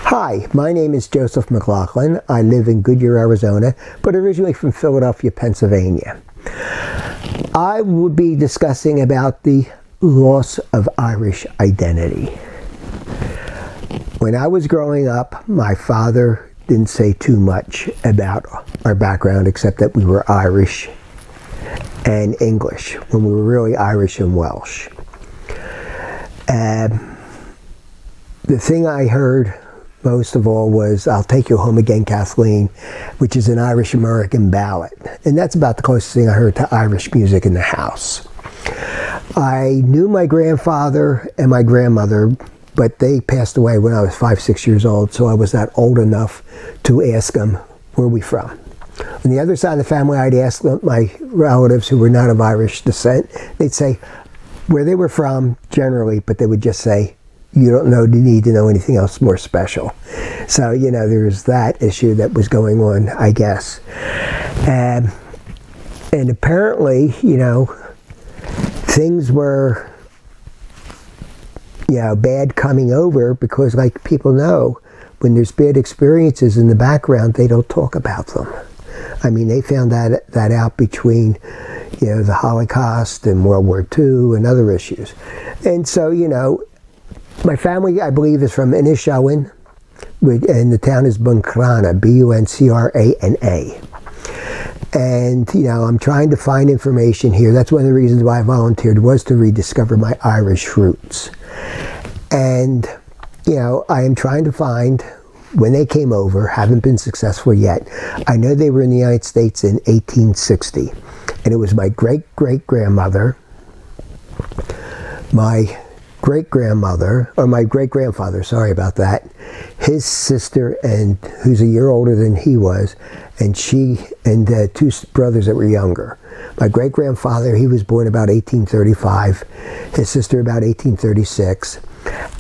Hi, my name is Joseph McLaughlin. I live in Goodyear, Arizona, but originally from Philadelphia, Pennsylvania. I will be discussing about the loss of Irish identity. When I was growing up, my father didn't say too much about our background except that we were Irish and English, when we were really Irish and Welsh. The thing I heard most of all was "I'll Take You Home Again, Kathleen," which is an Irish American ballad. And that's about the closest thing I heard to Irish music in the house. I knew my grandfather and my grandmother, but they passed away when I was 5, 6 years old, so I was not old enough to ask them, where are we from? On the other side of the family, I'd ask my relatives who were not of Irish descent. They'd say where they were from, generally, but they would just say, you don't need to know anything else more special. So, there's that issue that was going on, I guess. And apparently, things were, bad coming over because, like people know, when there's bad experiences in the background, they don't talk about them. I mean, they found that out between, the Holocaust and World War II and other issues. And so, my family, I believe, is from Inishowen, and the town is Buncrana, B-U-N-C-R-A-N-A. And, I'm trying to find information here. That's one of the reasons why I volunteered, was to rediscover my Irish roots. And, I am trying to find when they came over. Haven't been successful yet. I know they were in the United States in 1860. And it was my great-great-grandmother, my great-grandfather, sorry about that, his sister, and who's a year older than he was, and she, and two brothers that were younger. My great-grandfather, he was born about 1835, his sister about 1836,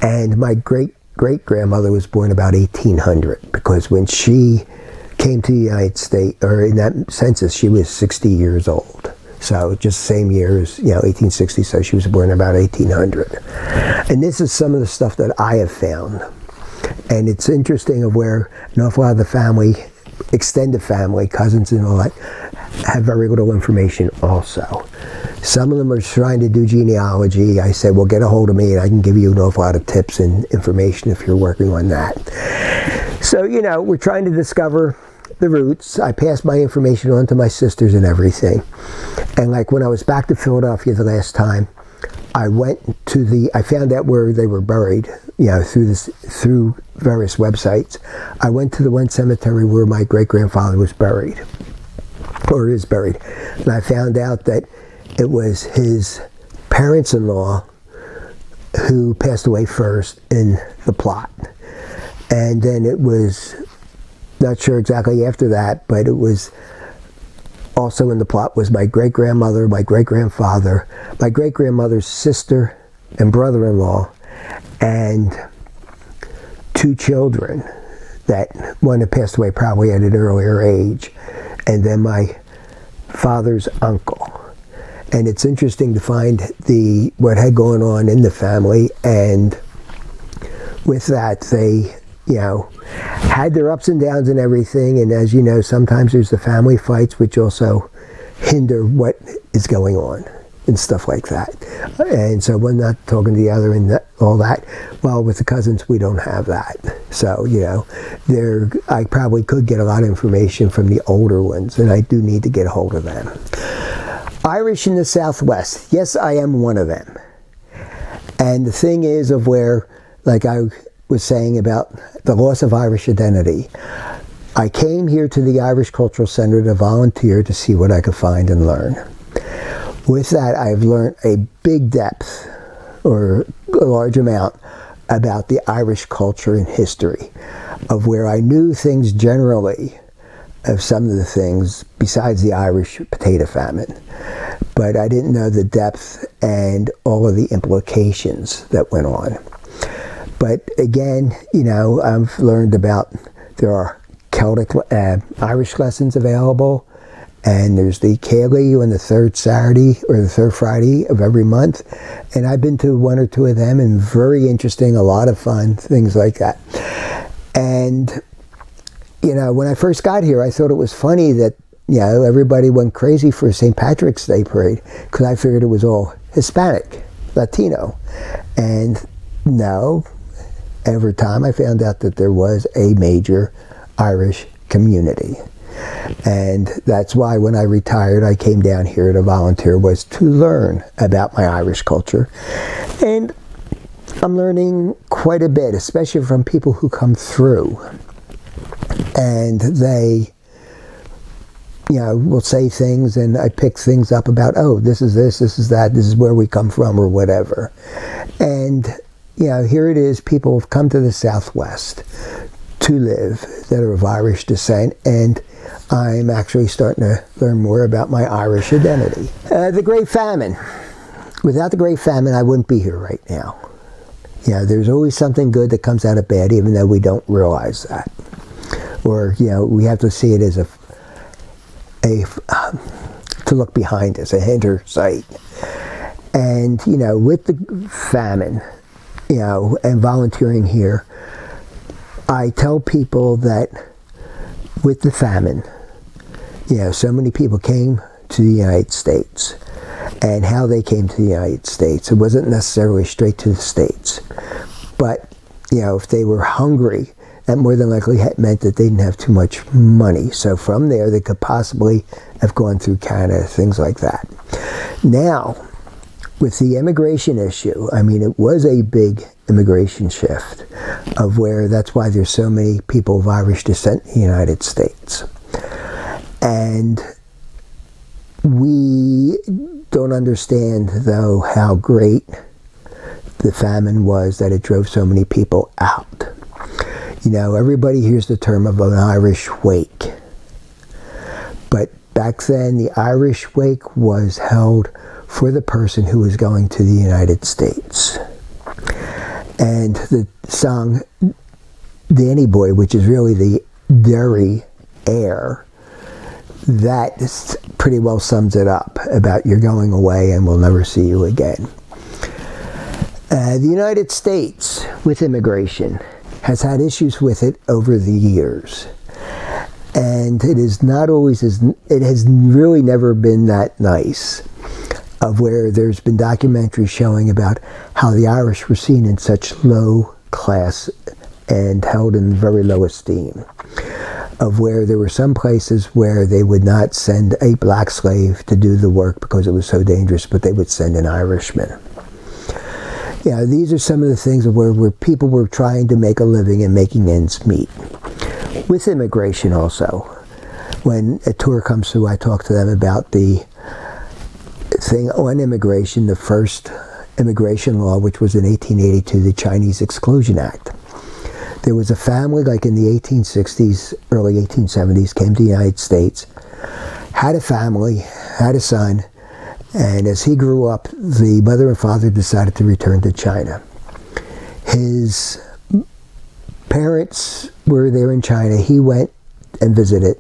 and my great-great-grandmother was born about 1800, because when she came to the United States, or in that census, she was 60 years old. So just the same year as, 1860, so she was born about 1800. And this is some of the stuff that I have found. And it's interesting of where an awful lot of the family, extended family, cousins and all that, have very little information also. Some of them are trying to do genealogy. I said, well, get a hold of me and I can give you an awful lot of tips and information if you're working on that. So, we're trying to discover the roots. I passed my information on to my sisters and everything. And like when I was back to Philadelphia the last time, I found out where they were buried, through various websites. I went to the one cemetery where my great-grandfather was buried, or is buried. And I found out that it was his parents-in-law who passed away first in the plot. And then it was, not sure exactly after that, but it was also in the plot was my great-grandmother, my great-grandfather, my great-grandmother's sister and brother-in-law, and 2 children that one had passed away probably at an earlier age, and then my father's uncle. And it's interesting to find what had gone on in the family, and with that they had their ups and downs and everything, and as you know, sometimes there's the family fights which also hinder what is going on and stuff like that. And so one not talking to the other and all that. Well, with the cousins, we don't have that. So, I probably could get a lot of information from the older ones, and I do need to get a hold of them. Irish in the Southwest. Yes, I am one of them. And the thing is of where, like I was saying about the loss of Irish identity, I came here to the Irish Cultural Center to volunteer to see what I could find and learn. With that, I've learned a big depth, or a large amount, about the Irish culture and history, of where I knew things generally of some of the things besides the Irish potato famine. But I didn't know the depth and all of the implications that went on. But again, I've learned about, there are Celtic Irish lessons available, and there's the Ceilidh on the third Saturday or the third Friday of every month, and I've been to 1 or 2 of them, and very interesting, a lot of fun, things like that. And, when I first got here, I thought it was funny that, everybody went crazy for St. Patrick's Day parade, because I figured it was all Hispanic, Latino. And no, over time I found out that there was a major Irish community. And that's why when I retired, I came down here to volunteer, was to learn about my Irish culture. And I'm learning quite a bit, especially from people who come through. And they, will say things, and I pick things up about, oh, this is this is that, this is where we come from, or whatever. And, here it is, people have come to the Southwest to live that are of Irish descent, and I'm actually starting to learn more about my Irish identity. The Great Famine. Without the Great Famine, I wouldn't be here right now. There's always something good that comes out of bad, even though we don't realize that. Or, we have to see it as to look behind us, a hinder sight. And, with the famine, and volunteering here, I tell people that with the famine, so many people came to the United States, and how they came to the United States. It wasn't necessarily straight to the States, but, if they were hungry, that more than likely meant that they didn't have too much money. So from there, they could possibly have gone through Canada, things like that. Now, with the immigration issue, it was a big immigration shift of where that's why there's so many people of Irish descent in the United States. And we don't understand, though, how great the famine was that it drove so many people out. Everybody hears the term of an Irish wake. But back then, the Irish wake was held for the person who was going to the United States. And the song Danny Boy, which is really the Derry air, that pretty well sums it up about you're going away and we'll never see you again. The United States, with immigration, has had issues with it over the years. And it is not always it has really never been that nice, of where there's been documentaries showing about how the Irish were seen in such low class and held in very low esteem, of where there were some places where they would not send a black slave to do the work because it was so dangerous, but they would send an Irishman. These are some of the things where people were trying to make a living and making ends meet. With immigration also, when a tour comes through, I talk to them about the thing on immigration, the first immigration law, which was in 1882, the Chinese Exclusion Act. There was a family, like in the 1860s, early 1870s, came to the United States, had a family, had a son, and as he grew up, the mother and father decided to return to China. His parents were there in China. He went and visited,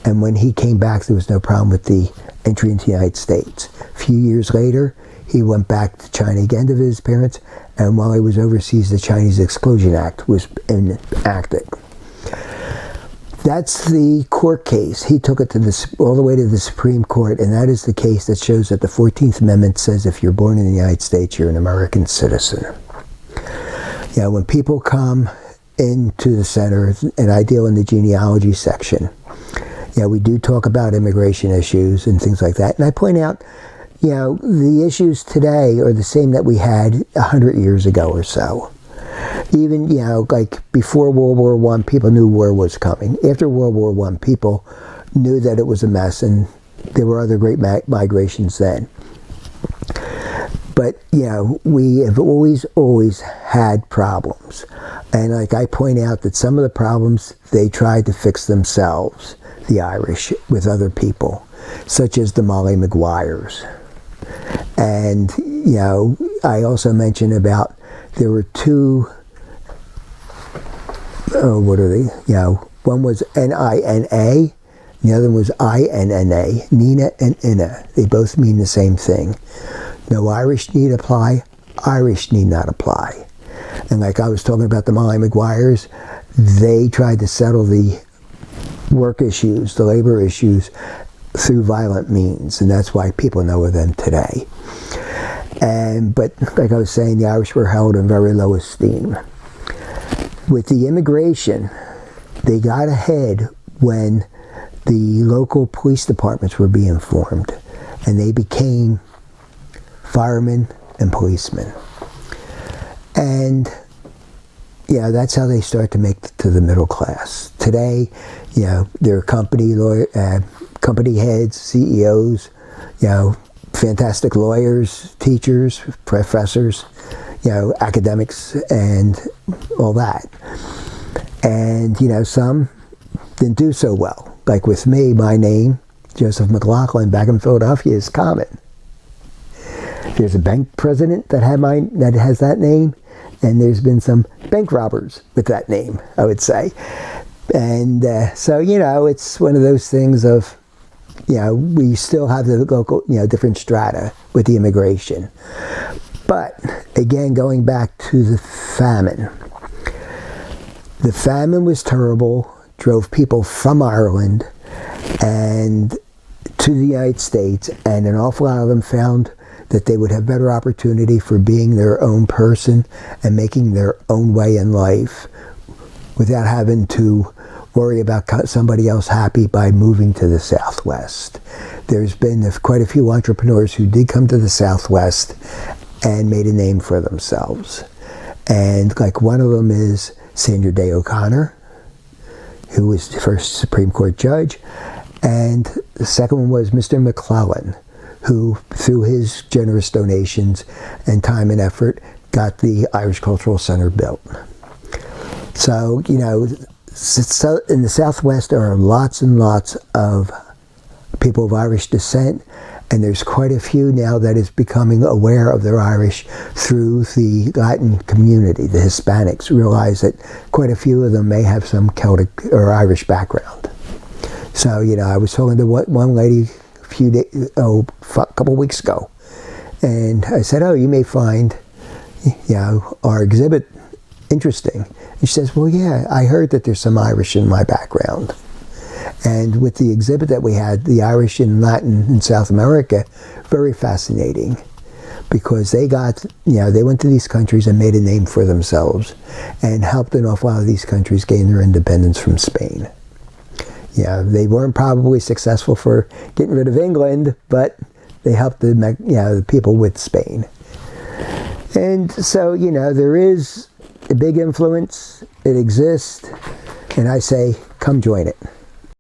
and when he came back, there was no problem with the entry into the United States. A few years later, he went back to China again to visit his parents, and while he was overseas, the Chinese Exclusion Act was enacted. That's the court case. He took it to all the way to the Supreme Court, and that is the case that shows that the 14th Amendment says if you're born in the United States, you're an American citizen. When people come into the center, and I deal in the genealogy section, we do talk about immigration issues and things like that, and I point out, the issues today are the same that we had 100 years ago or so. Even, like before World War I, people knew war was coming. After World War I, people knew that it was a mess, and there were other great migrations then. But, we have always had problems. And like I point out that some of the problems, they tried to fix themselves, the Irish, with other people, such as the Molly Maguires. And, I also mentioned about there were two, what are they? One was N-I-N-A, the other one was I-N-N-A, Nina and Inna. They both mean the same thing. No Irish need apply, Irish need not apply. And like I was talking about the Molly Maguires, they tried to settle the work issues, the labor issues, through violent means, and that's why people know of them today. But like I was saying, the Irish were held in very low esteem. With the immigration, they got ahead when the local police departments were being formed, and they became firemen and policemen. And that's how they start to make it to the middle class. Today, they're company heads, CEOs, fantastic lawyers, teachers, professors, academics, and all that. And, some didn't do so well. Like with me, my name, Joseph McLaughlin, back in Philadelphia, is common. There's a bank president that has that name, and there's been some bank robbers with that name, I would say. And so, it's one of those things of, we still have the local, different strata with the immigration. But, again, going back to the famine. The famine was terrible, drove people from Ireland and to the United States, and an awful lot of them found that they would have better opportunity for being their own person and making their own way in life without having to worry about somebody else happy by moving to the Southwest. There's been quite a few entrepreneurs who did come to the Southwest and made a name for themselves. And like one of them is Sandra Day O'Connor, who was the first Supreme Court judge. And the second one was Mr. McClelland, who, through his generous donations and time and effort, got the Irish Cultural Center built. So, in the Southwest, there are lots and lots of people of Irish descent, and there's quite a few now that is becoming aware of their Irish through the Latin community. The Hispanics realize that quite a few of them may have some Celtic or Irish background. So, I was talking to one lady a couple weeks ago, and I said, you may find, our exhibit interesting. And she says, well, yeah, I heard that there's some Irish in my background. And with the exhibit that we had, the Irish in Latin and South America, very fascinating, because they went to these countries and made a name for themselves and helped an awful lot of these countries gain their independence from Spain. They weren't probably successful for getting rid of England, but they helped the people with Spain. And so, there is a big influence. It exists. And I say, come join it.